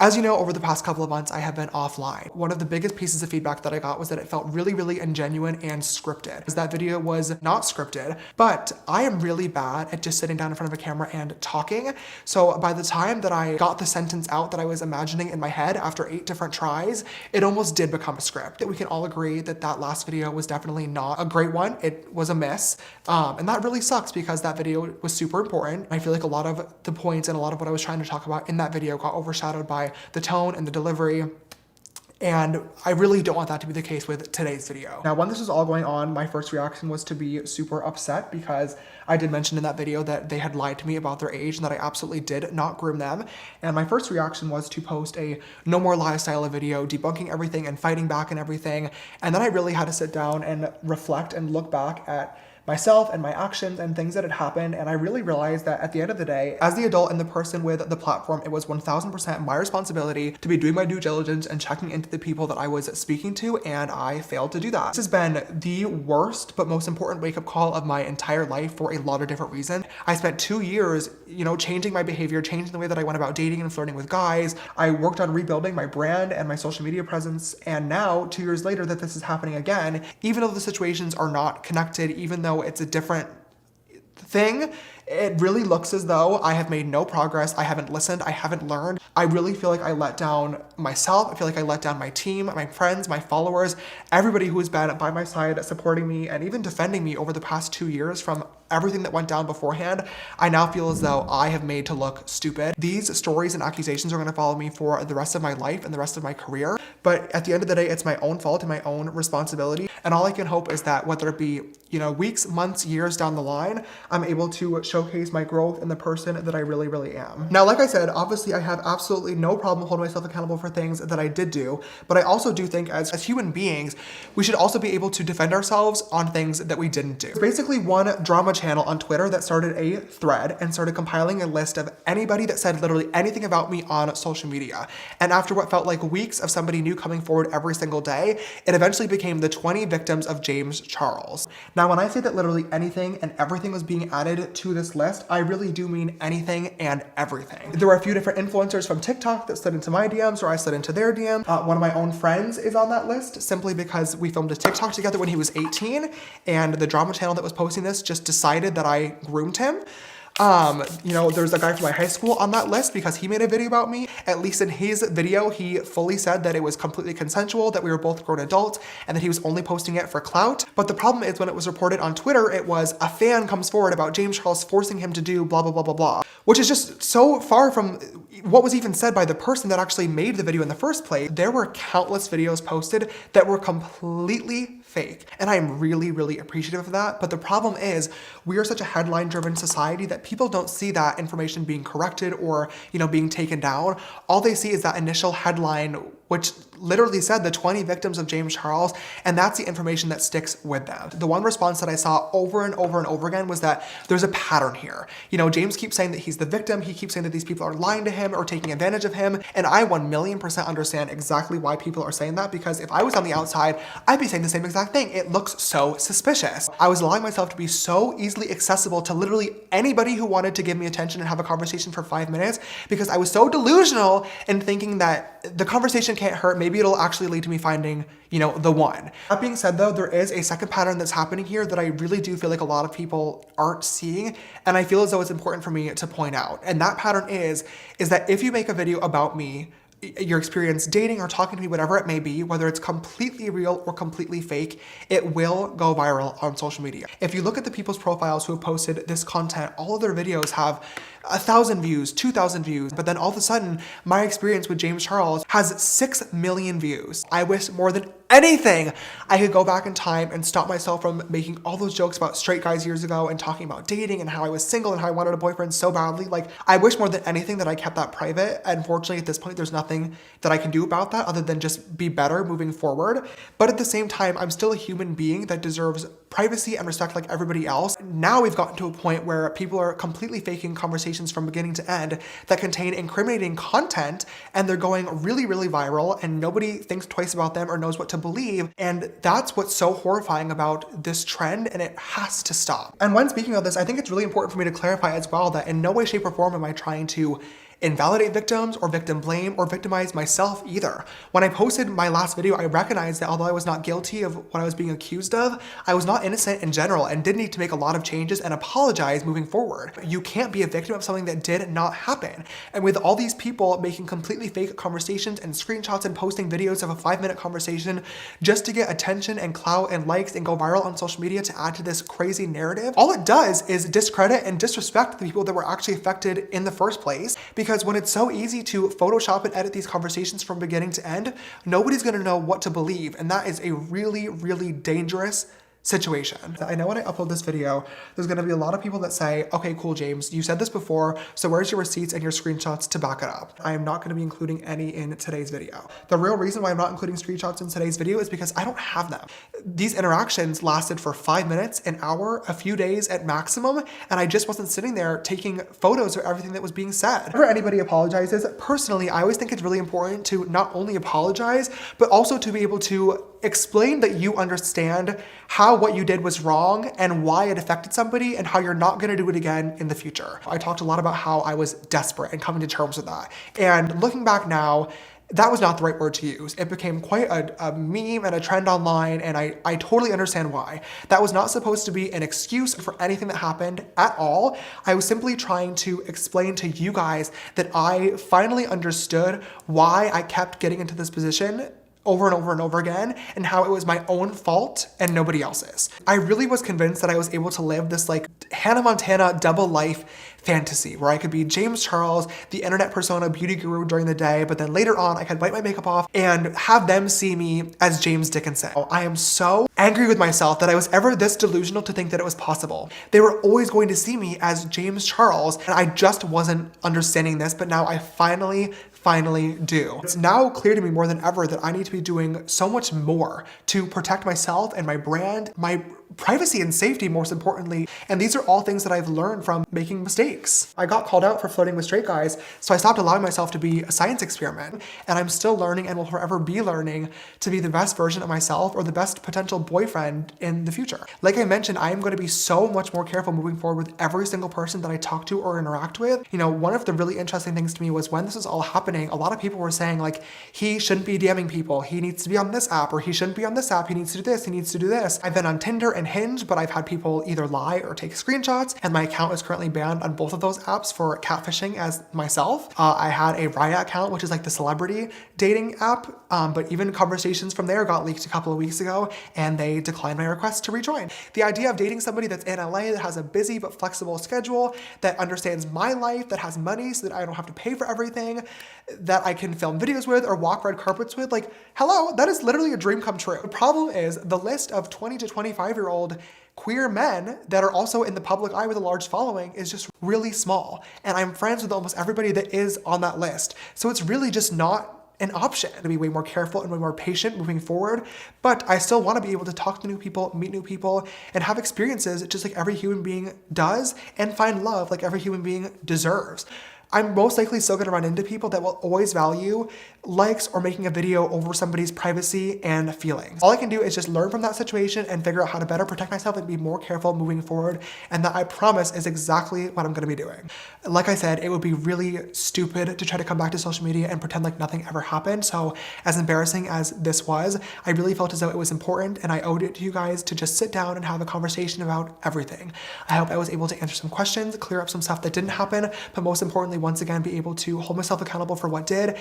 As you know, over the past couple of months, I have been offline. One of the biggest pieces of feedback that I got was that it felt really, really ingenuine and scripted. Because that video was not scripted, but I am really bad at just sitting down in front of a camera and talking. So by the time that I got the sentence out that I was imagining in my head after 8 different tries, it almost did become a script. We can all agree that that last video was definitely not a great one. It was a miss. And that really sucks because that video was super important. I feel like a lot of the points and a lot of what I was trying to talk about in that video got overshadowed by the tone and the delivery. And I really don't want that to be the case with today's video. Now, when this was all going on, my first reaction was to be super upset because I did mention in that video that they had lied to me about their age and that I absolutely did not groom them. And my first reaction was to post a no more lies style of video, debunking everything and fighting back and everything. And then I really had to sit down and reflect and look back at myself and my actions and things that had happened. And I really realized that at the end of the day, as the adult and the person with the platform, it was 1000% my responsibility to be doing my due diligence and checking into the people that I was speaking to, and I failed to do that. This has been the worst but most important wake-up call of my entire life for a lot of different reasons. I spent 2 years, changing my behavior, changing the way that I went about dating and flirting with guys. I worked on rebuilding my brand and my social media presence, and now 2 years later that this is happening again, even though the situations are not connected, even though it's a different thing, it really looks as though I have made no progress. I haven't listened. I haven't learned. I really feel like I let down myself. I feel like I let down my team, my friends, my followers, everybody who has been by my side supporting me and even defending me over the past 2 years from everything that went down beforehand. I now feel as though I have made to look stupid. These stories and accusations are going to follow me for the rest of my life and the rest of my career. But at the end of the day, it's my own fault and my own responsibility. And all I can hope is that whether it be, weeks, months, years down the line, I'm able to showcase my growth and the person that I really, really am. Now, like I said, obviously I have absolutely no problem holding myself accountable for things that I did do, but I also do think as human beings, we should also be able to defend ourselves on things that we didn't do. There's basically one drama channel on Twitter that started a thread and started compiling a list of anybody that said literally anything about me on social media. And after what felt like weeks of somebody new coming forward every single day, it eventually became the 20 victims of James Charles. Now, when I say that literally anything and everything was being added to this list, I really do mean anything and everything. There were a few different influencers from TikTok that slid into my DMs or I slid into their DM. One of my own friends is on that list simply because we filmed a TikTok together when he was 18 and the drama channel that was posting this just decided that I groomed him. There's a guy from my high school on that list because he made a video about me. At least in his video, he fully said that it was completely consensual, that we were both grown adults, and that he was only posting it for clout. But the problem is when it was reported on Twitter, it was a fan comes forward about James Charles forcing him to do blah, blah, blah, blah, blah, which is just so far from what was even said by the person that actually made the video in the first place. There were countless videos posted that were completely fake. And I am really, really appreciative of that. But the problem is we are such a headline-driven society that people don't see that information being corrected or, being taken down. All they see is that initial headline, which literally said the 20 victims of James Charles, and that's the information that sticks with them. The one response that I saw over and over and over again was that there's a pattern here. James keeps saying that he's the victim. He keeps saying that these people are lying to him or taking advantage of him. And I 1,000,000% understand exactly why people are saying that, because if I was on the outside, I'd be saying the same exact thing. It looks so suspicious. I was allowing myself to be so easily accessible to literally anybody who wanted to give me attention and have a conversation for 5 minutes because I was so delusional in thinking that the conversation can't hurt. Maybe it'll actually lead to me finding, the one. That being said though, there is a second pattern that's happening here that I really do feel like a lot of people aren't seeing. And I feel as though it's important for me to point out. And that pattern is that if you make a video about me, your experience dating or talking to me, whatever it may be, whether it's completely real or completely fake, it will go viral on social media. If you look at the people's profiles who have posted this content, all of their videos have 1,000 views, 2,000 views, but then all of a sudden, my experience with James Charles has 6 million views. I wish more than anything I could go back in time and stop myself from making all those jokes about straight guys years ago and talking about dating and how I was single and how I wanted a boyfriend so badly. I wish more than anything that I kept that private. Unfortunately, at this point, there's nothing that I can do about that other than just be better moving forward. But at the same time, I'm still a human being that deserves privacy and respect like everybody else. Now we've gotten to a point where people are completely faking conversations from beginning to end that contain incriminating content, and they're going really, really viral, and nobody thinks twice about them or knows what to believe. And that's what's so horrifying about this trend, and it has to stop. And when speaking of this, I think it's really important for me to clarify as well that in no way, shape, or form am I trying to invalidate victims or victim blame or victimize myself either. When I posted my last video, I recognized that although I was not guilty of what I was being accused of, I was not innocent in general and did need to make a lot of changes and apologize moving forward. You can't be a victim of something that did not happen. And with all these people making completely fake conversations and screenshots and posting videos of a 5-minute conversation just to get attention and clout and likes and go viral on social media to add to this crazy narrative, all it does is discredit and disrespect the people that were actually affected in the first place. Because when it's so easy to Photoshop and edit these conversations from beginning to end, nobody's gonna know what to believe. And that is a really, really dangerous situation. I know when I upload this video, there's going to be a lot of people that say, okay, cool, James, you said this before, so where's your receipts and your screenshots to back it up? I am not going to be including any in today's video. The real reason why I'm not including screenshots in today's video is because I don't have them. These interactions lasted for 5 minutes, an hour, a few days at maximum, and I just wasn't sitting there taking photos of everything that was being said. Whenever anybody apologizes, personally, I always think it's really important to not only apologize, but also to be able to explain that you understand how what you did was wrong and why it affected somebody and how you're not going to do it again in the future. I talked a lot about how I was desperate and coming to terms with that. And looking back now, that was not the right word to use. It became quite a meme and a trend online, and I totally understand why. That was not supposed to be an excuse for anything that happened at all. I was simply trying to explain to you guys that I finally understood why I kept getting into this position over and over and over again, and how it was my own fault and nobody else's. I really was convinced that I was able to live this like Hannah Montana double life fantasy where I could be James Charles, the internet persona beauty guru during the day, but then later on I could wipe my makeup off and have them see me as James Dickinson. I am so angry with myself that I was ever this delusional to think that it was possible. They were always going to see me as James Charles, and I just wasn't understanding this, but now I finally do. It's now clear to me more than ever that I need to be doing so much more to protect myself and my brand, my privacy and safety most importantly. And these are all things that I've learned from making mistakes. I got called out for flirting with straight guys, so I stopped allowing myself to be a science experiment. And I'm still learning and will forever be learning to be the best version of myself or the best potential boyfriend in the future. Like I mentioned, I am going to be so much more careful moving forward with every single person that I talk to or interact with. You know, one of the really interesting things to me was when this was all happening, a lot of people were saying like, he shouldn't be DMing people. He needs to be on this app, or he shouldn't be on this app. He needs to do this. He needs to do this. I've been on Tinder and Hinge, but I've had people either lie or take screenshots, and my account is currently banned on both of those apps for catfishing as myself. I had a Raya account, which is like the celebrity dating app, but even conversations from there got leaked a couple of weeks ago, and they declined my request to rejoin. The idea of dating somebody that's in LA that has a busy but flexible schedule, that understands my life, that has money so that I don't have to pay for everything, that I can film videos with or walk red carpets with, like, hello, that is literally a dream come true. The problem is the list of 20 to 25-year-old queer men that are also in the public eye with a large following is just really small. And I'm friends with almost everybody that is on that list. So it's really just not an option. To be way more careful and way more patient moving forward, but I still want to be able to talk to new people, meet new people, and have experiences just like every human being does, and find love like every human being deserves. I'm most likely still gonna run into people that will always value likes or making a video over somebody's privacy and feelings. All I can do is just learn from that situation and figure out how to better protect myself and be more careful moving forward, and that I promise is exactly what I'm gonna be doing. Like I said, it would be really stupid to try to come back to social media and pretend like nothing ever happened, so as embarrassing as this was, I really felt as though it was important and I owed it to you guys to just sit down and have a conversation about everything. I hope I was able to answer some questions, clear up some stuff that didn't happen, but most importantly, once again, be able to hold myself accountable for what did